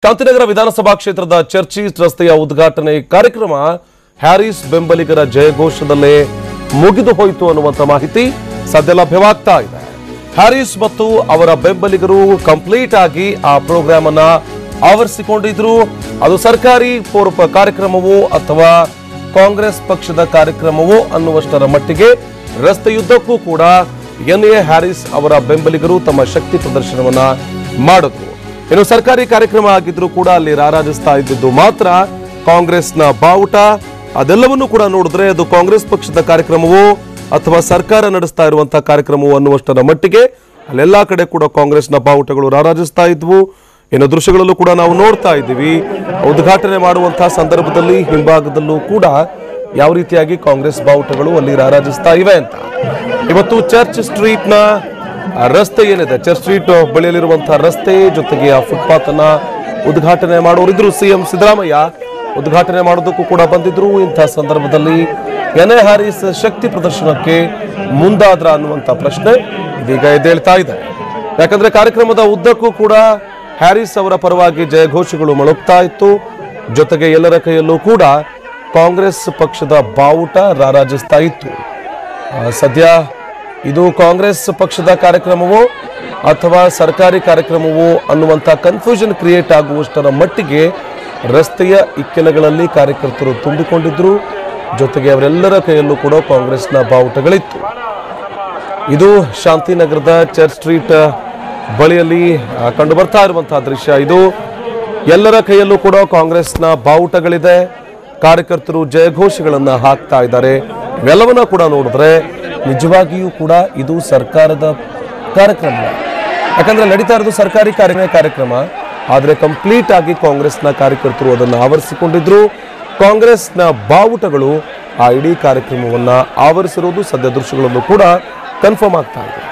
ಶಾಂತಿನಗರ ವಿಧಾನಸಭಾ ಕ್ಷೇತ್ರದ ಚರ್ಚೀಸ್ ರಸ್ತೆಯ ಉದ್ಘಾಟನೆ ಕಾರ್ಯಕ್ರಮ ಹ್ಯಾರಿಸ್ ಬೆಂಬಲಿಗರ ಜಯಘೋಷದಲ್ಲೇ ಮುಗಿದು ಹೋಯಿತು ಅನ್ನುವಂತ ಮಾಹಿತಿ ಸದ್ಯ ಲಭ್ಯವಾಗ್ತಾ ಇದೆ. ಹ್ಯಾರಿಸ್ ಮತ್ತು ಅವರ ಬೆಂಬಲಿಗರು ಕಂಪ್ಲೀಟ್ ಆಗಿ ಆ ಪ್ರೋಗ್ರಾಮ್ ಅನ್ನ ಆವರಿಸಿಕೊಂಡಿದ್ರು. ಅದು ಸರ್ಕಾರಿ ಪೂರ್ವ ಕಾರ್ಯಕ್ರಮವೋ ಅಥವಾ ಕಾಂಗ್ರೆಸ್ ಪಕ್ಷದ ಕಾರ್ಯಕ್ರಮವೋ ಅನ್ನುವಷ್ಟರ ಮಟ್ಟಿಗೆ ರಸ್ತೆಯುದ್ದಕ್ಕೂ ಕೂಡ ಎನ್ಎ ಹ್ಯಾರಿಸ್ ಅವರ ಬೆಂಬಲಿಗರು ತಮ್ಮ ಶಕ್ತಿ ಪ್ರದರ್ಶನವನ್ನ ಮಾಡಿದ್ರು. ಇನ್ನು ಸರ್ಕಾರಿ ಕಾರ್ಯಕ್ರಮ ಆಗಿದ್ರು ಕೂಡ ಅಲ್ಲಿ ರಾರಾಜಿಸ್ತಾ ಇದ್ದಿದ್ದು ಮಾತ್ರ ಕಾಂಗ್ರೆಸ್ನ ಬಾವುಟ. ಅದೆಲ್ಲವನ್ನೂ ಕೂಡ ನೋಡಿದ್ರೆ ಅದು ಕಾಂಗ್ರೆಸ್ ಪಕ್ಷದ ಕಾರ್ಯಕ್ರಮವೋ ಅಥವಾ ಸರ್ಕಾರ ನಡೆಸ್ತಾ ಇರುವಂತಹ ಕಾರ್ಯಕ್ರಮವೋ ಅನ್ನುವಷ್ಟರ ಮಟ್ಟಿಗೆ ಅಲ್ಲೆಲ್ಲಾ ಕಡೆ ಕೂಡ ಕಾಂಗ್ರೆಸ್ನ ಬಾವುಟಗಳು ರಾರಾಜಿಸ್ತಾ ಇದ್ವು. ಇನ್ನು ದೃಶ್ಯಗಳಲ್ಲೂ ಕೂಡ ನಾವು ನೋಡ್ತಾ ಇದ್ದೀವಿ. ಉದ್ಘಾಟನೆ ಮಾಡುವಂತಹ ಸಂದರ್ಭದಲ್ಲಿ ಹಿಂಭಾಗದಲ್ಲೂ ಕೂಡ ಯಾವ ರೀತಿಯಾಗಿ ಕಾಂಗ್ರೆಸ್ ಬಾವುಟಗಳು ಅಲ್ಲಿ ರಾರಾಜಿಸ್ತಾ ಇವೆ ಅಂತ. ಇವತ್ತು ಚರ್ಚ್ ಸ್ಟ್ರೀಟ್ ನ ರಸ್ತೆ ಏನಿದೆ, ಚರ್ಚ್ ಸ್ಟ್ರೀಟ್ ಬಳಿಯಲ್ಲಿರುವಂತಹ ರಸ್ತೆ ಜೊತೆಗೆ ಆ ಫುಟ್ಪಾತ್ ಅನ್ನ ಉದ್ಘಾಟನೆ ಮಾಡೋರಿದ್ರು. ಸಿಎಂ ಸಿದ್ದರಾಮಯ್ಯ ಉದ್ಘಾಟನೆ ಮಾಡೋದಕ್ಕೂ ಕೂಡ ಬಂದಿದ್ರು. ಇಂತಹ ಸಂದರ್ಭದಲ್ಲಿ ಎನ್ಎ ಹ್ಯಾರಿಸ್ ಶಕ್ತಿ ಪ್ರದರ್ಶನಕ್ಕೆ ಮುಂದಾದ್ರ ಅನ್ನುವಂತ ಪ್ರಶ್ನೆ ಇದೀಗ ಎದ್ದೇಳ್ತಾ ಇದೆ. ಯಾಕಂದ್ರೆ ಕಾರ್ಯಕ್ರಮದ ಉದ್ದಕ್ಕೂ ಕೂಡ ಹ್ಯಾರಿಸ್ ಅವರ ಪರವಾಗಿ ಜಯಘೋಷಗಳು ಮೊಳಗ್ತಾ ಇತ್ತು. ಜೊತೆಗೆ ಎಲ್ಲರ ಕೈಯಲ್ಲೂ ಕೂಡ ಕಾಂಗ್ರೆಸ್ ಪಕ್ಷದ ಬಾವುಟ ರಾರಾಜಿಸ್ತಾ ಇತ್ತು. ಸದ್ಯ ಇದು ಕಾಂಗ್ರೆಸ್ ಪಕ್ಷದ ಕಾರ್ಯಕ್ರಮವೋ ಅಥವಾ ಸರ್ಕಾರಿ ಕಾರ್ಯಕ್ರಮವೋ ಅನ್ನುವಂಥ ಕನ್ಫ್ಯೂಷನ್ ಕ್ರಿಯೇಟ್ ಆಗುವಷ್ಟರ ಮಟ್ಟಿಗೆ ರಸ್ತೆಯ ಇಕ್ಕೆಲಗಳಲ್ಲಿ ಕಾರ್ಯಕರ್ತರು ತುಂಬಿಕೊಂಡಿದ್ರು. ಜೊತೆಗೆ ಅವರೆಲ್ಲರ ಕೈಯಲ್ಲೂ ಕೂಡ ಕಾಂಗ್ರೆಸ್ನ ಬಾವುಟಗಳಿತ್ತು. ಇದು ಶಾಂತಿನಗರದ ಚರ್ಚ್ ಸ್ಟ್ರೀಟ್ ಬಳಿಯಲ್ಲಿ ಕಂಡು ಬರ್ತಾ ಇರುವಂತಹ ದೃಶ್ಯ. ಇದು ಎಲ್ಲರ ಕೈಯಲ್ಲೂ ಕೂಡ ಕಾಂಗ್ರೆಸ್ನ ಬಾವುಟಗಳಿದೆ. ಕಾರ್ಯಕರ್ತರು ಜಯಘೋಷಗಳನ್ನ ಹಾಕ್ತಾ ಇದ್ದಾರೆ. ಇವೆಲ್ಲವನ್ನ ಕೂಡ ನೋಡಿದ್ರೆ ನಿಜವಾಗಿಯೂ ಕೂಡ ಇದು ಸರ್ಕಾರದ ಕಾರ್ಯಕ್ರಮ. ಯಾಕಂದ್ರೆ ನಡೀತಾ ಇರೋದು ಸರ್ಕಾರಿ ಕಾರ್ಯಕ್ರಮ, ಆದರೆ ಕಂಪ್ಲೀಟ್ ಆಗಿ ಕಾಂಗ್ರೆಸ್ನ ಕಾರ್ಯಕರ್ತರು ಅದನ್ನು ಆವರಿಸಿಕೊಂಡಿದ್ರು. ಕಾಂಗ್ರೆಸ್ನ ಬಾವುಟಗಳು ಆ ಇಡೀ ಕಾರ್ಯಕ್ರಮವನ್ನ ಆವರಿಸಿರುವುದು ಸದ್ಯ ದೃಶ್ಯಗಳನ್ನು ಕೂಡ ಕನ್ಫರ್ಮ್ ಆಗ್ತಾ ಇದೆ.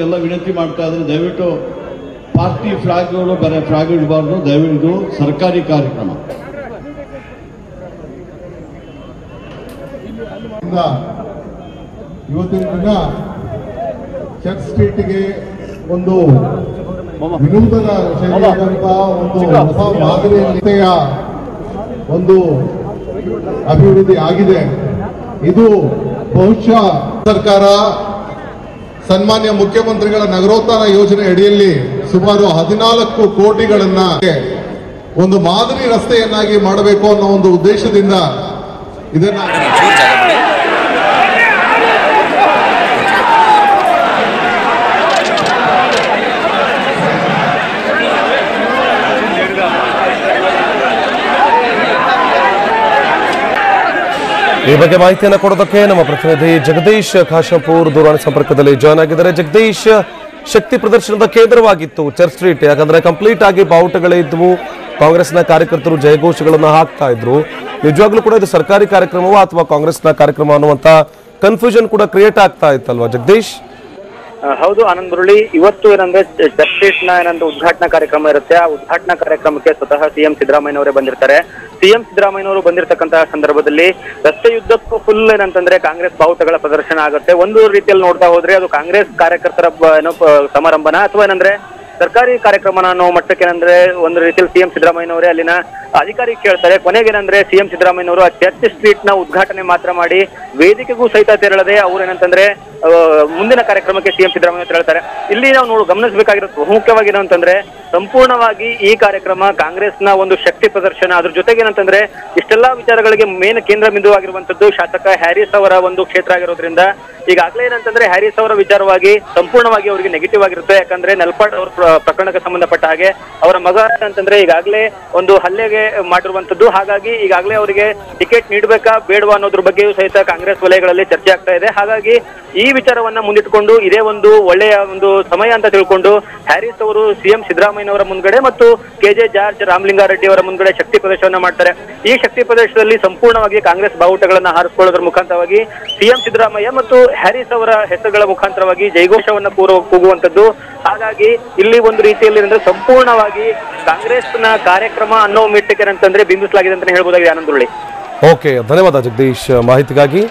ಎಲ್ಲ ವಿನಂತಿ ಮಾಡ್ತಾ ಇದ್ರೆ ದಯವಿಟ್ಟು ಪಾರ್ಟಿ ಫ್ಲಾಗ್ಗಳು ಬೇರೆ ಫ್ಲಾಗ್ ಇಡಬಾರ್ದು. ದಯವಿಟ್ಟು ಇದು ಸರ್ಕಾರಿ ಕಾರ್ಯಕ್ರಮ. ಇವತ್ತಿನ ದಿನ ಚರ್ಚ್ ಸ್ಟ್ರೀಟ್ಗೆ ಒಂದು ವಿನೂತನ ಶೈಲಿಯಾದಂತಹ ಒಂದು ಹೊಸ ಮಾದರಿಯ ಒಂದು ಅಭಿವೃದ್ಧಿ ಆಗಿದೆ. ಇದು ಬಹುಶಃ ಸರ್ಕಾರ ಸನ್ಮಾನ್ಯ ಮುಖ್ಯಮಂತ್ರಿಗಳ ನಗರೋತ್ಥಾನ ಯೋಜನೆ ಅಡಿಯಲ್ಲಿ ಸುಮಾರು 14 ಕೋಟಿಗಳನ್ನ ಒಂದು ಮಾದರಿ ರಸ್ತೆಯನ್ನಾಗಿ ಮಾಡಬೇಕು ಅನ್ನೋ ಒಂದು ಉದ್ದೇಶದಿಂದ ಇದನ್ನ ಈ ಬಗ್ಗೆ ಮಾಹಿತಿಯನ್ನು ಕೊಡೋದಕ್ಕೆ ನಮ್ಮ ಪ್ರತಿನಿಧಿ ಜಗದೀಶ್ ಖಾಶಂಪುರ್ ದೂರವಾಣಿ ಸಂಪರ್ಕದಲ್ಲಿ ಜಾಯ್ನ್ ಆಗಿದ್ದಾರೆ. ಜಗದೀಶ್, ಶಕ್ತಿ ಪ್ರದರ್ಶನದ ಕೇಂದ್ರವಾಗಿತ್ತು ಚರ್ಚ್ ಸ್ಟ್ರೀಟ್. ಯಾಕಂದ್ರೆ ಕಂಪ್ಲೀಟ್ ಆಗಿ ಬಾವುಟಗಳೇ ಇದ್ವು. ಕಾಂಗ್ರೆಸ್ನ ಕಾರ್ಯಕರ್ತರು ಜಯಘೋಷಗಳನ್ನ ಹಾಕ್ತಾ ಇದ್ರು. ನಿಜವಾಗ್ಲೂ ಕೂಡ ಇದು ಸರ್ಕಾರಿ ಕಾರ್ಯಕ್ರಮವೋ ಅಥವಾ ಕಾಂಗ್ರೆಸ್ನ ಕಾರ್ಯಕ್ರಮ ಅನ್ನುವಂತ ಕನ್ಫ್ಯೂಷನ್ ಕೂಡ ಕ್ರಿಯೇಟ್ ಆಗ್ತಾ ಇತ್ತಲ್ವಾ ಜಗದೀಶ್? ಹೌದು ಆನಂದ್ ಮುರಳಿ, ಇವತ್ತು ಏನಂದ್ರೆ ಚರ್ಚ್ ಸ್ಟ್ರೀಟ್ ನ ಏನಂದ್ರೆ ಉದ್ಘಾಟನಾ ಕಾರ್ಯಕ್ರಮ ಇರುತ್ತೆ. ಆ ಉದ್ಘಾಟನಾ ಕಾರ್ಯಕ್ರಮಕ್ಕೆ ಸ್ವತಃ ಸಿಎಂ ಸಿದ್ದರಾಮಯ್ಯನವರೇ ಬಂದಿರ್ತಾರೆ. ಸಿಎಂ ಸಿದ್ದರಾಮಯ್ಯನವರು ಬಂದಿರತಕ್ಕಂತಹ ಸಂದರ್ಭದಲ್ಲಿ ರಸ್ತೆಯುದ್ದಕ್ಕೂ ಫುಲ್ ಏನಂತಂದ್ರೆ ಕಾಂಗ್ರೆಸ್ ಬಾವುಟಗಳ ಪ್ರದರ್ಶನ ಆಗುತ್ತೆ. ಒಂದು ರೀತಿಯಲ್ಲಿ ನೋಡ್ತಾ ಹೋದ್ರೆ ಅದು ಕಾಂಗ್ರೆಸ್ ಕಾರ್ಯಕರ್ತರ ಸಮಾರಂಭನ ಅಥವಾ ಏನಂದ್ರೆ ಸರ್ಕಾರಿ ಕಾರ್ಯಕ್ರಮನ ಅನ್ನೋ ಮಟ್ಟಕ್ಕೆ ಏನಂದ್ರೆ ಒಂದು ರೀತಿಯಲ್ಲಿ ಸಿಎಂ ಸಿದ್ದರಾಮಯ್ಯನವರೇ ಅಲ್ಲಿನ ಅಧಿಕಾರಿ ಕೇಳ್ತಾರೆ. ಕೊನೆಗೇನಂದ್ರೆ ಸಿಎಂ ಸಿದ್ದರಾಮಯ್ಯನವರು ಆ ಚರ್ಚ್ ಸ್ಟ್ರೀಟ್ ನ ಉದ್ಘಾಟನೆ ಮಾತ್ರ ಮಾಡಿ ವೇದಿಕೆಗೂ ಸಹಿತ ತೆರಳದೆ ಅವ್ರು ಏನಂತಂದ್ರೆ ಮುಂದಿನ ಕಾರ್ಯಕ್ರಮಕ್ಕೆ ಸಿಎಂ ಸಿದ್ದರಾಮಯ್ಯ ತೆರಳ್ತಾರೆ. ಇಲ್ಲಿ ನಾವು ಗಮನಿಸಬೇಕಾಗಿರೋದು ಮುಖ್ಯವಾಗಿ ಏನಂತಂದ್ರೆ ಸಂಪೂರ್ಣವಾಗಿ ಈ ಕಾರ್ಯಕ್ರಮ ಕಾಂಗ್ರೆಸ್ನ ಒಂದು ಶಕ್ತಿ ಪ್ರದರ್ಶನ. ಅದ್ರ ಜೊತೆಗೆ ಏನಂತಂದ್ರೆ ಇಷ್ಟೆಲ್ಲಾ ವಿಚಾರಗಳಿಗೆ ಮೇನ್ ಕೇಂದ್ರ ಬಿಂದುವಾಗಿರುವಂತದ್ದು ಶಾಸಕ ಹ್ಯಾರಿಸ್ ಅವರ ಒಂದು ಕ್ಷೇತ್ರ ಆಗಿರೋದ್ರಿಂದ ಈಗಾಗಲೇ ಏನಂತಂದ್ರೆ ಹ್ಯಾರಿಸ್ ಅವರ ವಿಚಾರವಾಗಿ ಸಂಪೂರ್ಣವಾಗಿ ಅವರಿಗೆ ನೆಗೆಟಿವ್ ಆಗಿರುತ್ತೆ. ಯಾಕಂದ್ರೆ ನಲ್ಪಾಡ್ ಅವರ ಪ್ರಕರಣಕ್ಕೆ ಸಂಬಂಧಪಟ್ಟ ಹಾಗೆ ಅವರ ಮಗ ಅಂತಂದ್ರೆ ಈಗಾಗಲೇ ಒಂದು ಹಲ್ಲೆಗೆ ಮಾಡಿರುವಂತದ್ದು. ಹಾಗಾಗಿ ಈಗಾಗಲೇ ಅವರಿಗೆ ಟಿಕೆಟ್ ನೀಡಬೇಕಾ ಬೇಡವಾ ಅನ್ನೋದ್ರ ಬಗ್ಗೆಯೂ ಸಹಿತ ಕಾಂಗ್ರೆಸ್ ವಲಯಗಳಲ್ಲಿ ಚರ್ಚೆ ಆಗ್ತಾ ಇದೆ. ಹಾಗಾಗಿ ಈ ವಿಚಾರವನ್ನ ಮುಂದಿಟ್ಟುಕೊಂಡು ಇದೇ ಒಂದು ಒಳ್ಳೆಯ ಒಂದು ಸಮಯ ಅಂತ ತಿಳ್ಕೊಂಡು ಹ್ಯಾರಿಸ್ ಅವರು ಸಿಎಂ ಸಿದ್ದರಾಮಯ್ಯನವರ ಮುಂದ್ಗಡೆ ಮತ್ತು ಕೆಜೆ ಜಾರ್ಜ್ ರಾಮಲಿಂಗಾರೆಡ್ಡಿ ಅವರ ಮುಂದ್ಗಡೆ ಶಕ್ತಿ ಪ್ರದರ್ಶನ ಮಾಡ್ತಾರೆ. ಈ ಶಕ್ತಿ ಪ್ರದರ್ಶನದಲ್ಲಿ ಸಂಪೂರ್ಣವಾಗಿ ಕಾಂಗ್ರೆಸ್ ಬಾವುಟಗಳನ್ನ ಹಾರಿಸಿಕೊಳ್ಳೋದ್ರ ಮುಖಾಂತರವಾಗಿ ಸಿಎಂ ಸಿದ್ದರಾಮಯ್ಯ ಮತ್ತು ಹ್ಯಾರಿಸ್ ಅವರ ಹೆಸರುಗಳ ಮುಖಾಂತರವಾಗಿ ಜೈಘೋಷವನ್ನ ಕೂಗುವಂತದ್ದು. ಹಾಗಾಗಿ ಇಲ್ಲಿ ಒಂದು ರೀತಿಯಲ್ಲಿ ಅಂದ್ರೆ ಸಂಪೂರ್ಣವಾಗಿ ಕಾಂಗ್ರೆಸ್ನ ಕಾರ್ಯಕ್ರಮ ಅನ್ನೋ ಮೆಟ್ಟಿಗೆ ಅಂತಂದ್ರೆ ಬಿಂಬಿಸಲಾಗಿದೆ ಅಂತ ಹೇಳ್ಬೋದಾಗಿದೆ. ಆನಂದ್ ಮುರಳಿ. ಓಕೆ, ಧನ್ಯವಾದ ಜಗದೀಶ್ ಮಾಹಿತಿಗಾಗಿ.